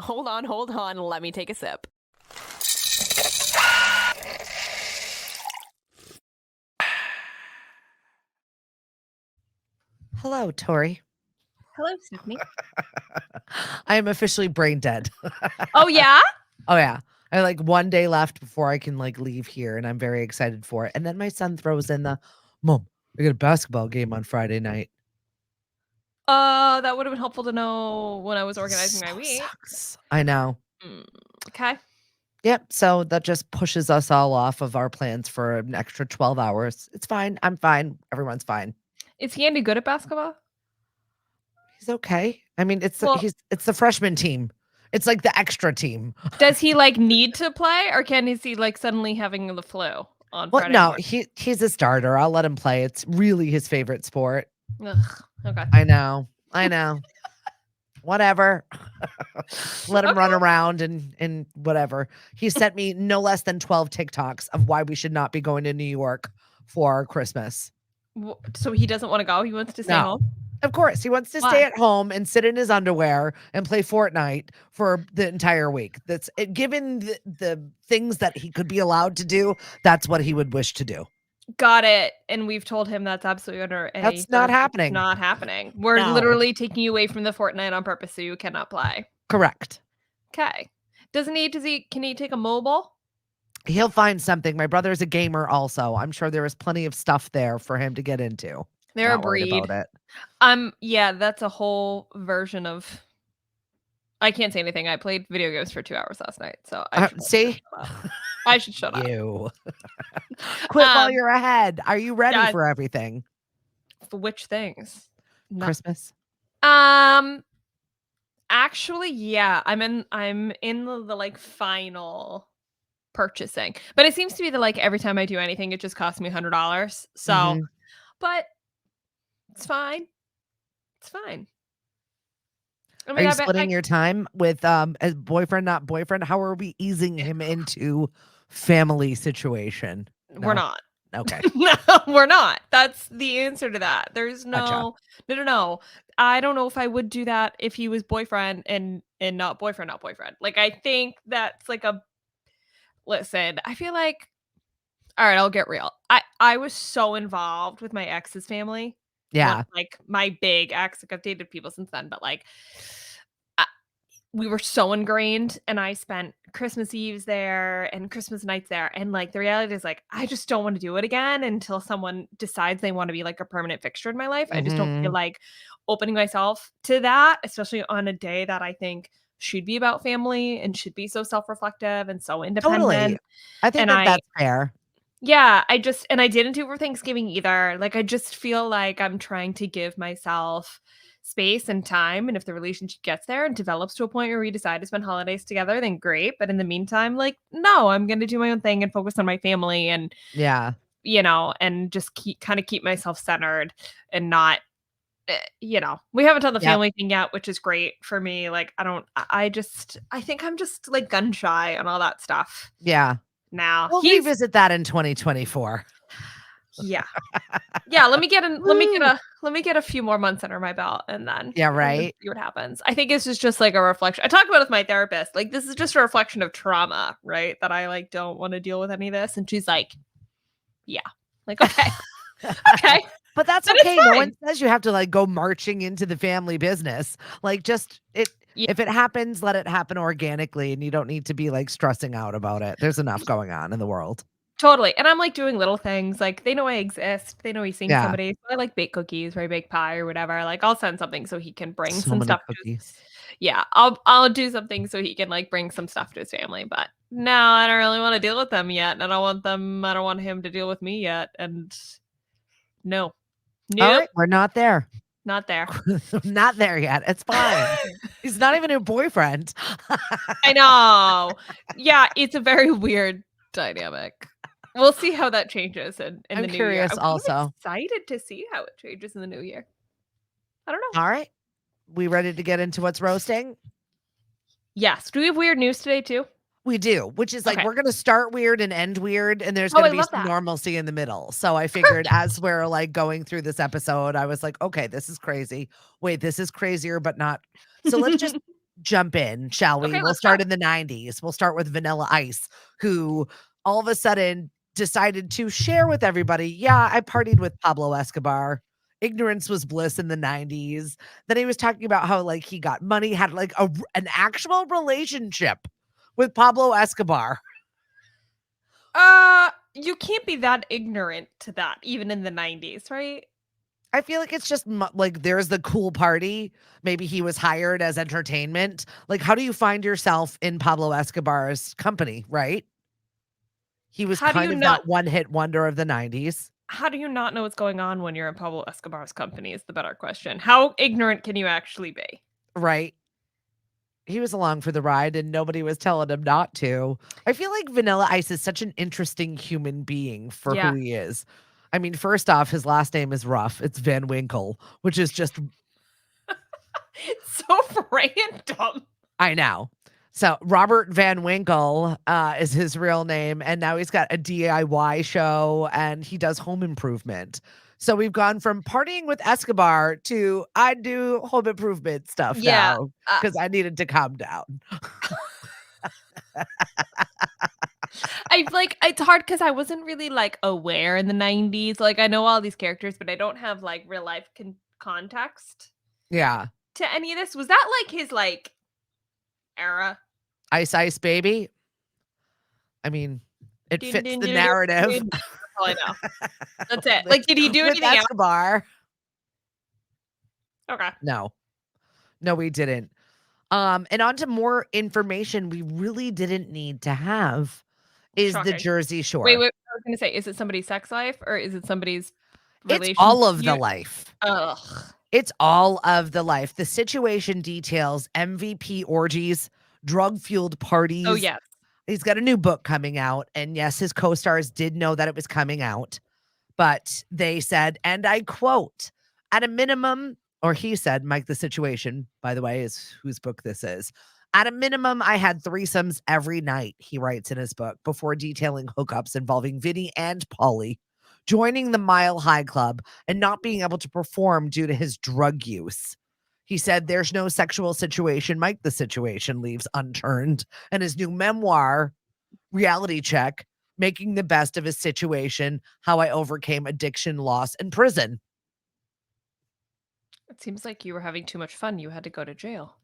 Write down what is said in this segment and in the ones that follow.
Hold on. Let me take a sip. Hello, Tori. Hello, Stephanie. I am officially brain dead. Oh, yeah? Oh, yeah. I have like 1 day left before I can like leave here, and I'm very excited for it. And then my son throws in Mom, I got a basketball game on Friday night. That would have been helpful to know when I was organizing my week. Sucks. I know. Okay. Yep. So that just pushes us all off of our plans for an extra 12 hours. It's fine. I'm fine. Everyone's fine. Is he any good at basketball? He's okay. I mean, it's Well- it's the freshman team. It's like the extra team. Does he like need to play, or can he see like suddenly having the flu on Well, Friday no, morning? he's a starter. I'll let him play. It's really his favorite sport. Ugh, okay. I know. Whatever. Let him run Okay. around and whatever. He sent me no less than 12 TikToks of why we should not be going to New York for Christmas. So he doesn't want to go? He wants to stay No. home? Of course, he wants to Why? stay at home and sit in his underwear and play Fortnite for the entire week. That's given the things that he could be allowed to do, that's what he would wish to do. Got it. And we've told him that's absolutely under any That's not happening. Not happening. We're No. literally taking you away from the Fortnite on purpose so you cannot play. Correct. Okay. Can he take a mobile? He'll find something. My brother's a gamer also. I'm sure there is plenty of stuff there for him to get into. They're Not a worried breed. about it. Yeah, that's a whole version of. I can't say anything. I played video games for 2 hours last night, so I should See? I should shut up. You. Quit while you're ahead. Are you ready yeah. for everything? For which things? Christmas. Actually, yeah. I'm in the like final purchasing. But it seems to be that like every time I do anything, it just costs me $100. So, but it's fine. It's fine. I mean, Are you splitting your time with as boyfriend, not boyfriend? How are we easing him into family situation? We're not. Okay. No, we're not. That's the answer to that. There's Gotcha. no. I don't know if I would do that if he was boyfriend and not boyfriend, not boyfriend. Like I think that's like listen, I feel like all right, I'll get real. I was so involved with my ex's family. Yeah. Not like my big ex. Like I've dated people since then, but like we were so ingrained, and I spent Christmas Eves there and Christmas nights there. And like the reality is like I just don't want to do it again until someone decides they want to be like a permanent fixture in my life. I just don't feel like opening myself to that, especially on a day that I think should be about family and should be so self-reflective and so independent. Totally. I think And that's fair. Yeah, I didn't do it for Thanksgiving either. Like I just feel like I'm trying to give myself space and time, and if the relationship gets there and develops to a point where we decide to spend holidays together, then great. But in the meantime, like no, I'm going to do my own thing and focus on my family and yeah, and just keep myself centered and not we haven't done the family thing yet, which is great for me. Like I think I'm just like gun shy on all that stuff. Yeah. Now we'll revisit that in 2024. Yeah. Let me get a few more months under my belt and then right. See what happens. I think this is just like a reflection. I talked about it with my therapist. Like this is just a reflection of trauma, right? That I like don't want to deal with any of this. And she's like, yeah. Like, okay. Okay. But that's okay. No one says you have to like go marching into the family business. Like if it happens, let it happen organically, and you don't need to be like stressing out about it. There's enough going on in the world. Totally. And I'm like doing little things. Like they know I exist. They know he's seeing somebody. So I like bake cookies or I bake pie or whatever. Like I'll send something so he can bring some stuff. I'll do something so he can like bring some stuff to his family. But no, I don't really want to deal with them yet. And I don't want him to deal with me yet. And no. All right, we're not there. Not there. Not there yet. It's fine. He's not even a boyfriend. I know. Yeah, it's a very weird dynamic. We'll see how that changes in the new year. I'm curious also. Excited to see how it changes in the new year. I don't know. All right. We ready to get into what's roasting? Yes. Do we have weird news today too? We do, which is like we're going to start weird and end weird, and there's going to be some normalcy in the middle. So I figured as we're like going through this episode, I was like, okay, this is crazy. Wait, this is crazier, but not. So let's just jump in, shall we? Okay, We'll let's start go. in the 90s. We'll start with Vanilla Ice, who all of a sudden decided to share with everybody, yeah, I partied with Pablo Escobar. Ignorance was bliss in the 90s. Then he was talking about how like he got money, had like an actual relationship with Pablo Escobar. You can't be that ignorant to that, even in the 90s, right? I feel like it's just like there's the cool party. Maybe he was hired as entertainment. Like, how do you find yourself in Pablo Escobar's company, right? He was How do you kind of not that one hit wonder of the 90s, how do you not know what's going on when you're in Pablo Escobar's company is the better question. How ignorant can you actually be? right? He was along for the ride and nobody was telling him not to. I feel like Vanilla Ice is such an interesting human being for Yeah. who he is. I mean, first off, his last name is rough. It's Van Winkle, which is just, It's so random. I know. So Robert Van Winkle is his real name, and now he's got a DIY show and he does home improvement. So we've gone from partying with Escobar to I do home improvement stuff Yeah. now Uh, because I needed to calm down. I like it's hard because I wasn't really like aware in the 90s. Like I know all these characters, but I don't have like real life context Yeah. to any of this. Was that like his like era? Ice Ice Baby. I mean, it Dun, fits dun, the dun, dun, narrative dun. That's all I know. That's it. with, Like, did he do with anything else? Escobar. Okay. No, no, we didn't. And on to more information we really didn't need to have is the Shocking. Jersey Wait, Shore. wait. I was gonna say, is it somebody's sex life or is it somebody's It's relation? all of the life. Ugh. It's all of the life. The situation details MVP orgies, drug-fueled Oh parties. yes. He's got a new book coming out, and yes, his co-stars did know that it was coming out, but they said, and I quote, "At a minimum," or he said, Mike the Situation, by the way, is whose book this is. "At a minimum, I had threesomes every night," he writes in his book, before detailing hookups involving Vinny and Polly, joining the Mile High Club and not being able to perform due to his drug use. He said, "There's no sexual situation Mike the Situation leaves unturned." And his new memoir, Reality Check, making the best of his situation, how I overcame addiction, loss, and prison. It seems like you were having too much fun. You had to go to jail.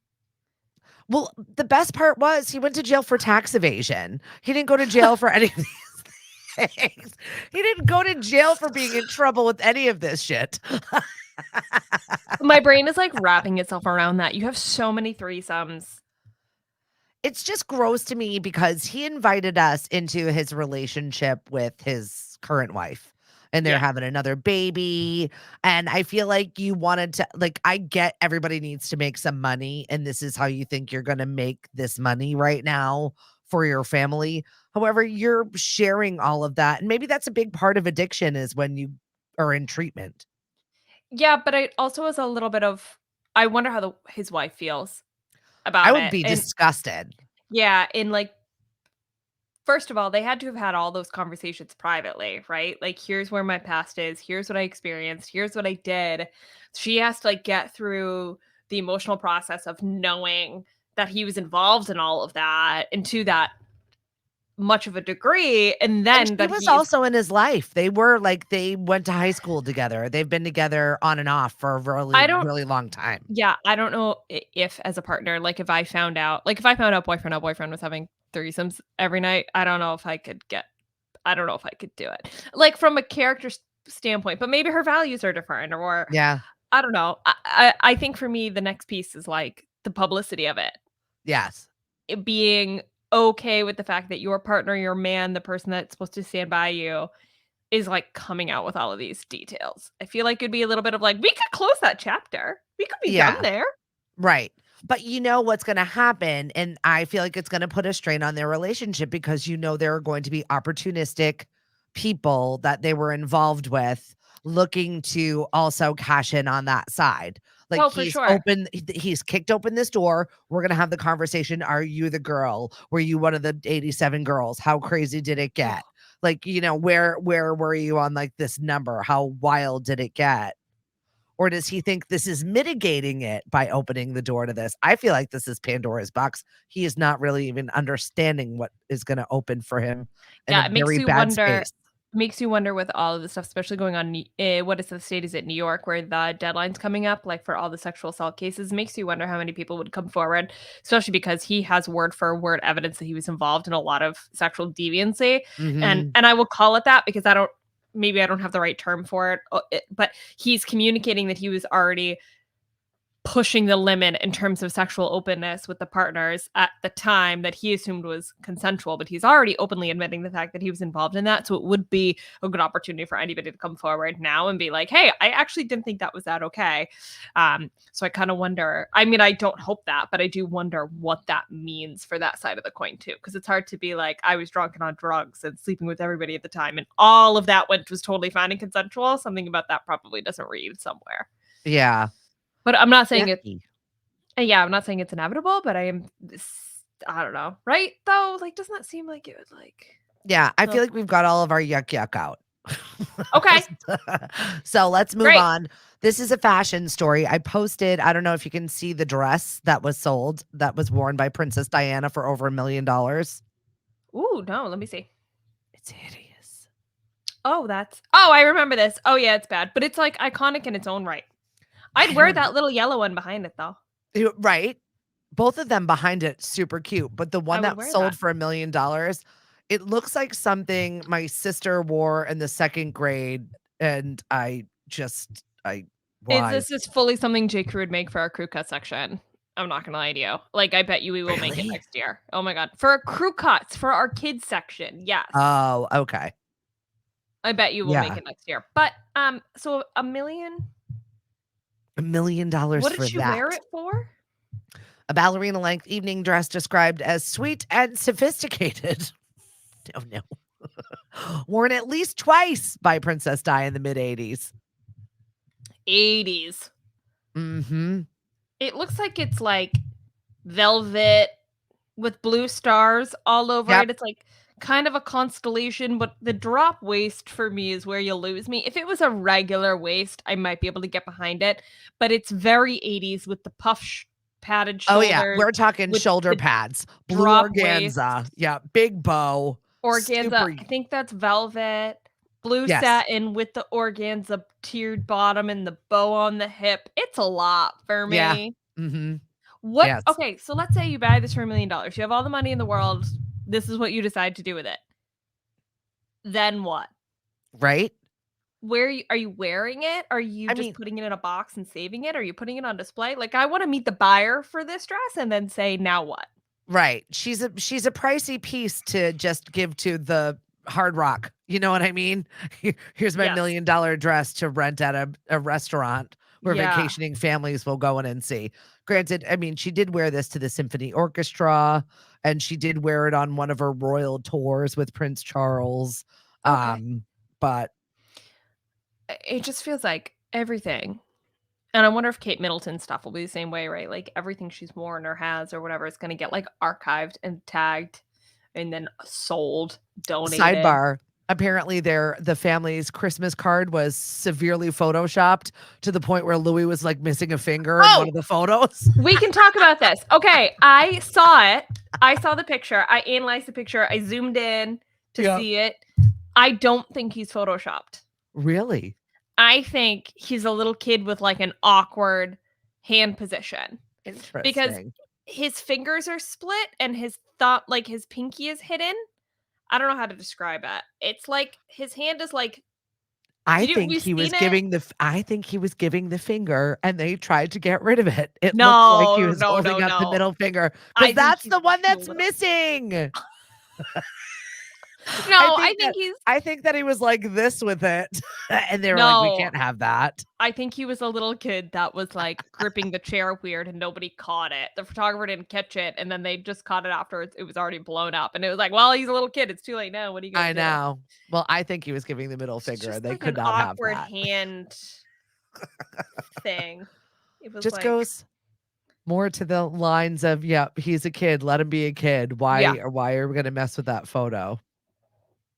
Well, the best part was he went to jail for tax evasion. He didn't go to jail for any of these things. He didn't go to jail for being in trouble with any of this shit. My brain is like wrapping itself around that. You have so many threesomes. It's just gross to me because he invited us into his relationship with his current wife, and they're Yeah. having another baby. And I feel like you wanted to, like, I get everybody needs to make some money, and this is how you think you're going to make this money right now for your family. However, you're sharing all of that. And maybe that's a big part of addiction is when you are in treatment. Yeah, but it also is a little bit of I wonder how his wife feels I about would it. be And disgusted. yeah, and like first of all, they had to have had all those conversations privately, right? Like, here's where my past is. Here's what I experienced. Here's what I did. She has to like get through the emotional process of knowing that he was involved in all of that and to that much of a degree. And And then she that was he is, also in his life. They were like they went to high school together. They've been together on and off for a really, I don't, really long time. yeah, I don't know if as a partner, like if I found out, like if I found out boyfriend was having threesomes every night, I don't know if I could do it. Like from a character standpoint, but maybe her values are different or Yeah. I don't know. I think for me the next piece is like the publicity of it. Yes. It being okay with the fact that your partner, your man, the person that's supposed to stand by you is like coming out with all of these details. I feel like it'd be a little bit of like we could close that chapter. We could be done Yeah. there. Right. But you know what's going to happen. And I feel like it's going to put a strain on their relationship because you know there are going to be opportunistic people that they were involved with looking to also cash in on that side. Like Oh, for sure. he's kicked open this door. We're going to have the conversation. Are you the girl? Were you one of the 87 girls? How crazy did it Ugh. get? Like, you know, where were you on like this number? How wild did it get? Or does he think this is mitigating it by opening the door to this? I feel like this is Pandora's box. He is not really even understanding what is going to open for him in a Yeah, it very bad space. makes you wonder with all of the stuff, especially going on, what is the state? Is it New York where the deadline's coming up, like for all the sexual assault cases? Makes you wonder how many people would come forward, especially because he has word for word evidence that he was involved in a lot of sexual deviancy. Mhm. And I will call it that because maybe I don't have the right term for it, but he's communicating that he was already pushing the limit in terms of sexual openness with the partners at the time that he assumed was consensual, but he's already openly admitting the fact that he was involved in that. So it would be a good opportunity for anybody to come forward now and be like, hey, I actually didn't think that was that okay. So I kind of wonder, I mean, I don't hope that, but I do wonder what that means for that side of the coin too. Because it's hard to be like, I was drunk and on drugs and sleeping with everybody at the time, and all of that was totally fine and consensual. Something about that probably doesn't read somewhere. Yeah. But I'm not saying Yucky. yeah, I'm not saying it's inevitable, but I don't know, right? Though, like, doesn't that seem like it would like? Yeah, I Ugh. feel like we've got all of our yuck out. Okay, So let's move great. on. This is a fashion story. I posted, I don't know if you can see the dress that was sold that was worn by Princess Diana for over $1 million. Ooh, no, let me see. It's hideous. Oh, I remember this. Oh yeah, it's bad, but it's like iconic in its own right. I'd I wear don't that little yellow one behind it though. Right? Both of them behind it, super cute. But the I one would that wear sold that. for $1 million, it looks like something my sister wore in the 2nd grade. And Is why? this fully something J. Crew would make for our crew cut section? I'm not gonna lie to you. Like, I bet you we will make it Really? next year. Oh my god, for our crew cuts for our kids section, yes. Oh, okay. I bet you will make Yeah. it next year. But so $1 million. $1 million What did for she wear that. it for? A ballerina length evening dress described as sweet and sophisticated. Oh no. Worn at least twice by Princess Di in the mid 80s. 80s. Mm-hmm. It looks like it's like velvet with blue stars all over Yep. it. It's like kind of a constellation, but the drop waist for me is where you lose me. If it was a regular waist, I might be able to get behind it, but it's very 80s with the padded Oh yeah. shoulders, We're talking with shoulder the pads, blue drop waist. organza. Yeah. Big bow. Organza, Super. I think that's velvet. Blue Yes. satin with the organza tiered bottom and the bow on the hip. It's a lot for Yeah. me. Mm-hmm. What Yes. Okay, so let's say you buy this for $1 million. You have all the money in the world. This is what you decide to do with it. Then what? Right? Are you wearing it? Are you I just mean, putting it in a box and saving it? Are you putting it on display? Like, I want to meet the buyer for this dress and then say, now what? right. She's a pricey piece to just give to the Hard Rock. You know what I mean? Here's my $1 Yes. million dress to rent at a restaurant where Yeah. vacationing families will go in and see. Granted, I mean, she did wear this to the symphony orchestra, and she did wear it on one of her royal tours with Prince Charles. Okay. But It just feels like everything. And I wonder if Kate Middleton's stuff will be the same way, right? Like everything she's worn or has or whatever is going to get like archived and tagged and then sold, donated. sidebar, apparently the family's Christmas card was severely photoshopped to the point where Louis was like missing a finger in one of the photos. We can talk about this. Okay, I saw it. I saw the picture. I analyzed the picture. I zoomed in to see it. I don't think he's photoshopped. Really? I think he's a little kid with like an awkward hand position. Interesting. Because his fingers are split and his thumb, like his pinky is hidden. I don't know how to describe it. It's like his hand is like. I think he was giving the finger and they tried to get rid of it. It looked like he was holding up the middle finger because that's the one that's missing. No, I think that he was like this with it. And they were like, we can't have that. I think he was a little kid that was like gripping the chair weird and nobody caught it. The photographer didn't catch it and then they just caught it afterwards. It was already blown up. And it was like, well, he's a little kid. It's too late now. What are you going to do? I know. Well, I think he was giving the middle finger. Just They like could an not have awkward that. hand thing. It was just like, goes more to the lines of, yeah, he's a kid. Let him be a kid. Why are we going to mess with that photo?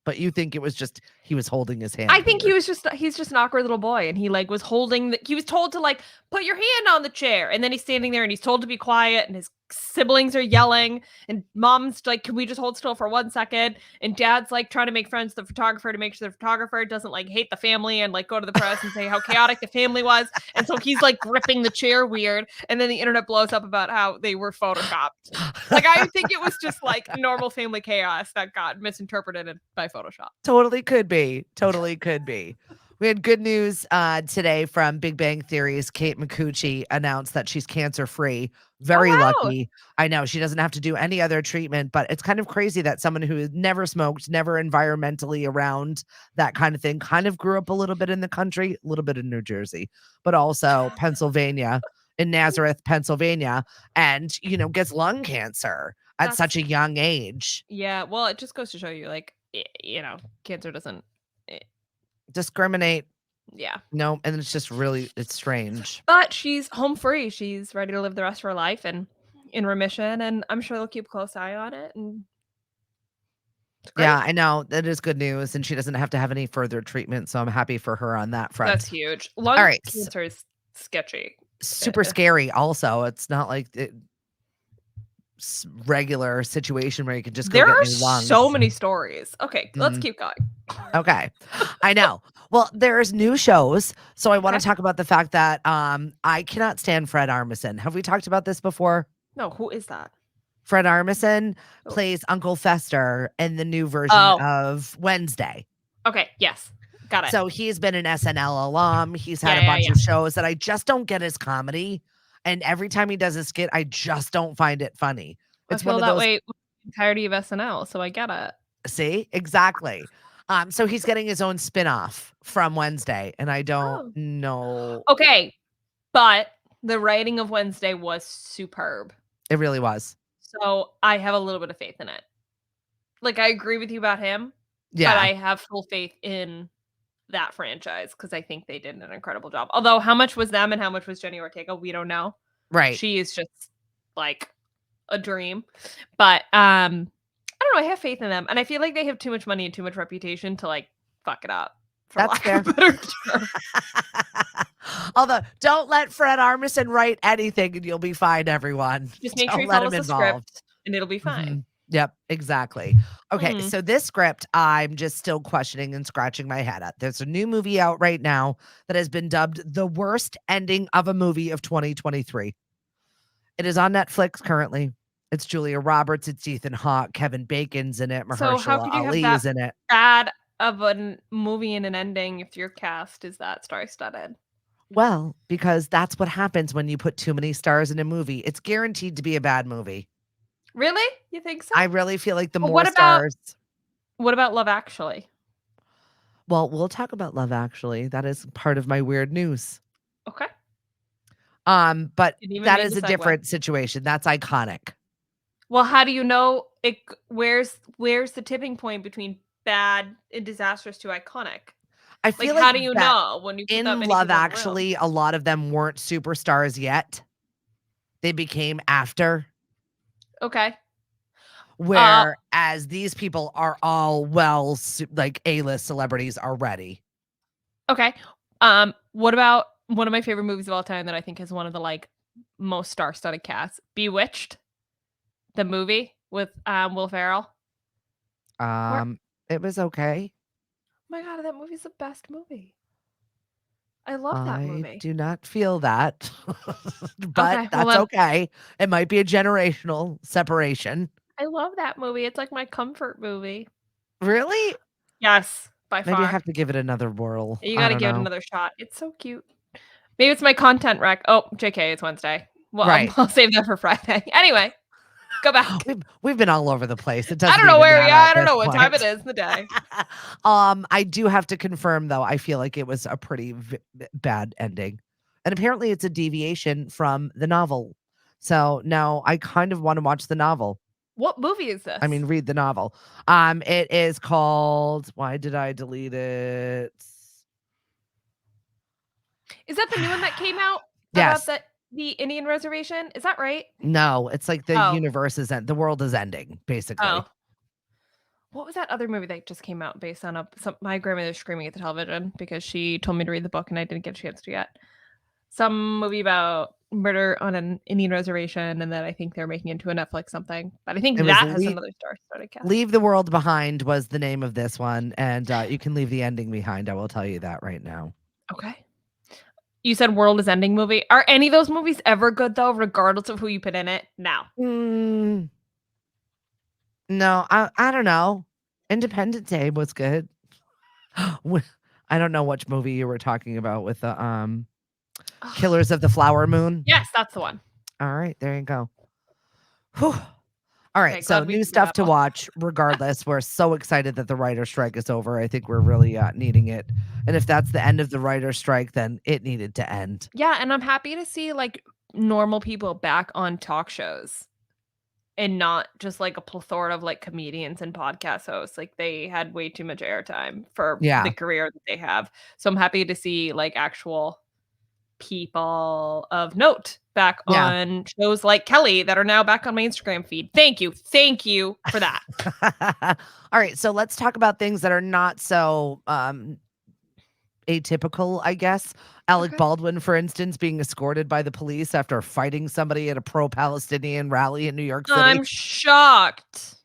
But you think it was just he was holding his hand. I think weird. he's just an awkward little boy, and he like was holding he was told to like put your hand on the chair, and then he's standing there and he's told to be quiet, and his siblings are yelling, and mom's like, can we just hold still for 1 second? And dad's like trying to make friends with the photographer to make sure the photographer doesn't like hate the family and like go to the press and say how chaotic the family was. And so he's like gripping the chair weird, and then the internet blows up about how they were photoshopped. Like I think it was just like normal family chaos that got misinterpreted by Photoshop. Totally could be. Totally could be. We had good news today from Big Bang Theory's Kate McCucci announced that she's cancer free. Very wow. lucky. I know she doesn't have to do any other treatment, but it's kind of crazy that someone who has never smoked, never environmentally around that kind of thing, kind of grew up a little bit in the country, a little bit in New Jersey, but also Pennsylvania, in Nazareth, Pennsylvania, and, gets lung cancer at such a young age. Yeah. Well, it just goes to show you, like, cancer doesn't discriminate. Yeah. No, and it's just really, it's strange. But she's home free. She's ready to live the rest of her life and in remission, and I'm sure they'll keep a close eye on it. And yeah, I know. That is good news, and she doesn't have to have any further treatment, so I'm happy for her on that front. That's huge. Lung cancer is sketchy. Super scary also. It's not like regular situation where you can just go there are new lungs. So many stories. Okay, let's keep going. Okay. I know. Well, there's new shows, so I want to talk about the fact that I cannot stand Fred Armisen. Have we talked about this before? No, who is that? Fred Armisen plays Uncle Fester in the new version of Wednesday. Okay, yes. Got it. So he's been an SNL alum. He's had a bunch of shows that I just don't get his comedy. And every time he does a skit, I just don't find it funny. It's I feel one of that those way with the entirety of SNL, so I get it. See? Exactly. So he's getting his own spin-off from Wednesday, and I don't know. Okay. But the writing of Wednesday was superb. It really was. So I have a little bit of faith in it. Like, I agree with you about him. Yeah. But I have full faith in that franchise because I think they did an incredible job. Although how much was them and how much was Jenny Ortega, we don't know. Right. She is just like a dream. But I don't know. I have faith in them. And I feel like they have too much money and too much reputation to like fuck it up. That's fair. Although, don't let Fred Armisen write anything and you'll be fine, everyone. Just make sure he follows the script and it'll be fine. Mm-hmm. Yep, exactly. Okay, so this script, I'm just still questioning and scratching my head at. There's a new movie out right now that has been dubbed the worst ending of a movie of 2023. It is on Netflix currently. It's Julia Roberts, it's Ethan Hawke, Kevin Bacon's in it, Mahershala Ali is in it. Bad of a movie and an ending if your cast is that star-studded. Well, because that's what happens when you put too many stars in a movie. It's guaranteed to be a bad movie. Really? You think so? I really feel like the more stars. What about Love Actually? Well, we'll talk about Love Actually. That is part of my weird news. Okay. But that is a different situation. That's iconic. Well, how do you know it? Where's the tipping point between bad and disastrous to iconic? I feel like how do you know when you put in that many Love Actually, a lot of them weren't superstars yet. They became after. Okay. Whereas these people are all like A-list celebrities already. Okay. What about one of my favorite movies of all time that I think is one of the like most star-studded casts? Bewitched, the movie with Will Ferrell. It was okay. Oh my God, that movie's the best movie. I love that movie. I do not feel that, but that's okay. It might be a generational separation. I love that movie. It's like my comfort movie. Really? Yes, by far. Maybe I have to give it another whirl. You got to give it another shot. It's so cute. Maybe it's my content rec. Oh, JK, it's Wednesday. Well, right. I'll save that for Friday. Anyway, go back. We've been all over the place. I don't know where we are. I don't know what time it is in the day. I do have to confirm though. I feel like it was a pretty bad ending, and apparently it's a deviation from the novel. So now I kind of want to watch the novel. What movie is this? I mean, read the novel. It is called. Why did I delete it? Is that the new one that came out? Yes. About the Indian reservation? Is that right? No, it's like the universe is the world is ending, basically. What was that other movie that just came out based on my grandmother screaming at the television because she told me to read the book and I didn't get a chance to yet. Some movie about murder on an Indian reservation, and then I think they're making into a Netflix something. But I think It was that has another star-studded cast. Leave the World Behind was the name of this one, and you can leave the ending behind. I will tell you that right now. Okay. You said World is Ending movie. Are any of those movies ever good though, regardless of who you put in it? No. No, I don't know. Independence Day was good. I don't know which movie you were talking about with the Killers of the Flower Moon. Yes, that's the one. All right, there you go. Whew. All right, Okay, so glad we new figured stuff that to out. watch. Regardless, we're so excited that the writer strike is over. I think we're really needing it. And if that's the end of the writer strike, then it needed to end. Yeah, and I'm happy to see like normal people back on talk shows and not just like a plethora of like comedians and podcast hosts. Like they had way too much airtime for Yeah. the career that they have. So I'm happy to see like actual people of note back on shows like Kelly that are now back on my Instagram feed. Thank you. Thank you for that. All right, so let's talk about things that are not so atypical, I guess. Alec Baldwin, for instance, being escorted by the police after fighting somebody at a pro-Palestinian rally in New York City. I'm shocked.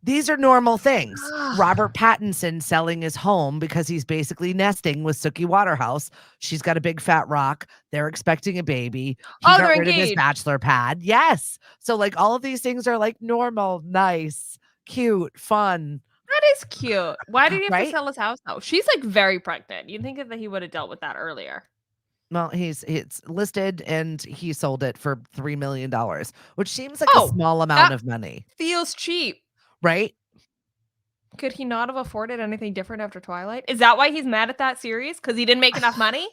These are normal things. Robert Pattinson selling his home because he's basically nesting with Suki Waterhouse. She's got a big fat rock. They're expecting a baby. He got they're rid of his engaged. bachelor pad. Yes. So like all of these things are like normal, nice, cute, fun. That is cute. Why did he have Right? to sell his house though? She's like very pregnant. You'd think that he would have dealt with that earlier. Well, it's listed and he sold it for $3 million, which seems like a small amount of money. Feels cheap. Right? Could he not have afforded anything different after Twilight? Is that why he's mad at that series? Because he didn't make enough money?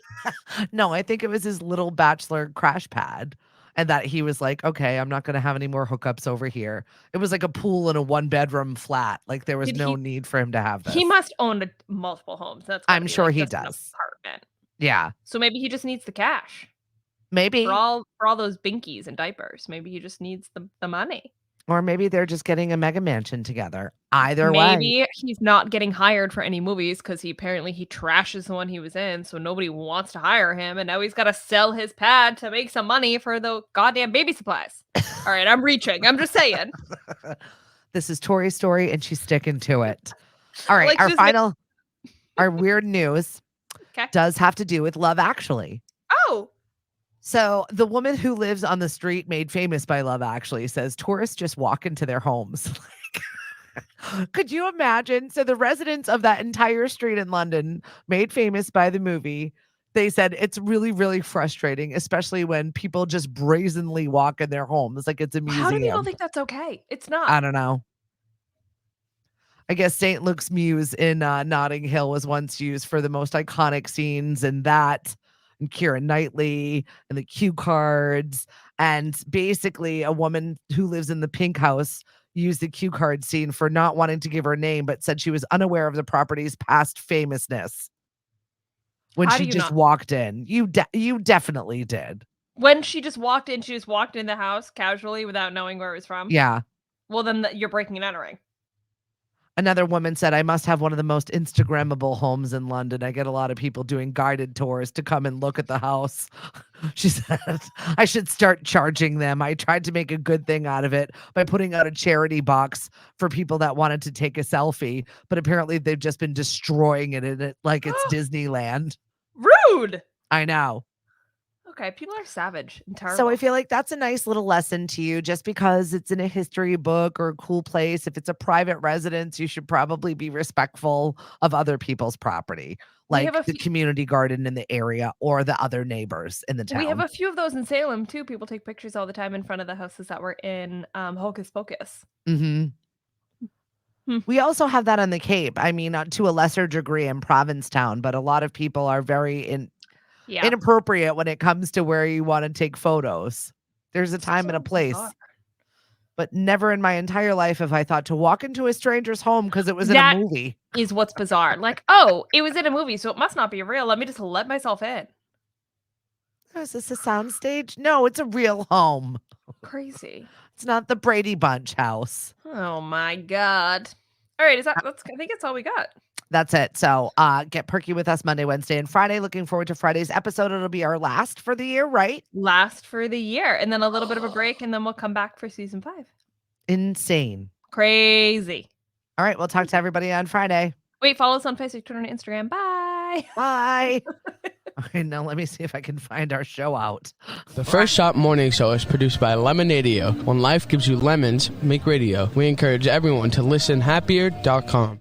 No, I think it was his little bachelor crash pad. And that he was like, okay, I'm not going to have any more hookups over here. It was like a pool in a 1-bedroom flat. Like there was no need for him to have this. He must own multiple homes. I'm sure he does. Apartment. Yeah. So maybe he just needs the cash. Maybe. For all those binkies and diapers. Maybe he just needs the money. Or maybe they're just getting a mega mansion together. Either way. Maybe he's not getting hired for any movies because he trashes the one he was in, so nobody wants to hire him, and now he's got to sell his pad to make some money for the goddamn baby supplies. All right, I'm reaching. I'm just saying. This is Tori's story, and she's sticking to it. All right, like our weird news does have to do with Love Actually. Oh. So the woman who lives on the street made famous by Love Actually says tourists just walk into their homes. Could you imagine? So the residents of that entire street in London made famous by the movie. They said it's really, really frustrating, especially when people just brazenly walk in their homes like it's a museum. How do people think that's okay? It's not. I don't know. I guess St. Luke's Mews in Notting Hill was once used for the most iconic scenes, and that and Keira Knightley and the cue cards. And basically a woman who lives in the pink house used the cue card scene for not wanting to give her name, but said she was unaware of the property's past famousness when she just walked in. You definitely did. When she just walked in the house casually without knowing where it was from? Yeah. Well, then you're breaking and entering. Another woman said, I must have one of the most Instagrammable homes in London. I get a lot of people doing guided tours to come and look at the house. She said, I should start charging them. I tried to make a good thing out of it by putting out a charity box for people that wanted to take a selfie. But apparently they've just been destroying it like it's Disneyland. Rude. I know. Okay, people are savage and terrible. So I feel like that's a nice little lesson to you. Just because it's in a history book or a cool place, if it's a private residence, you should probably be respectful of other people's property, like the community garden in the area or the other neighbors in the town. We have a few of those in Salem too. People take pictures all the time in front of the houses that were in Hocus Pocus. We also have that on the Cape. I mean, to a lesser degree in Provincetown, but a lot of people are very inappropriate when it comes to where you want to take photos. There's a time and a place. But never in my entire life have I thought to walk into a stranger's home because it was in a movie. Is what's bizarre. Like, oh, it was in a movie, so it must not be real. Let me just let myself in. Is this a soundstage? No, it's a real home. Crazy. It's not the Brady Bunch house. Oh my God. All right, I think that's all we got. That's it. So get perky with us Monday, Wednesday, and Friday. Looking forward to Friday's episode. It'll be our last for the year, right? Last for the year. And then a little bit of a break, and then we'll come back for season 5. Insane. Crazy. All right. We'll talk to everybody on Friday. Wait, follow us on Facebook, Twitter, and Instagram. Bye. Bye. Okay, now let me see if I can find our show out. The First Shot Morning Show is produced by Lemonadio. When life gives you lemons, make radio. We encourage everyone to listen happier.com.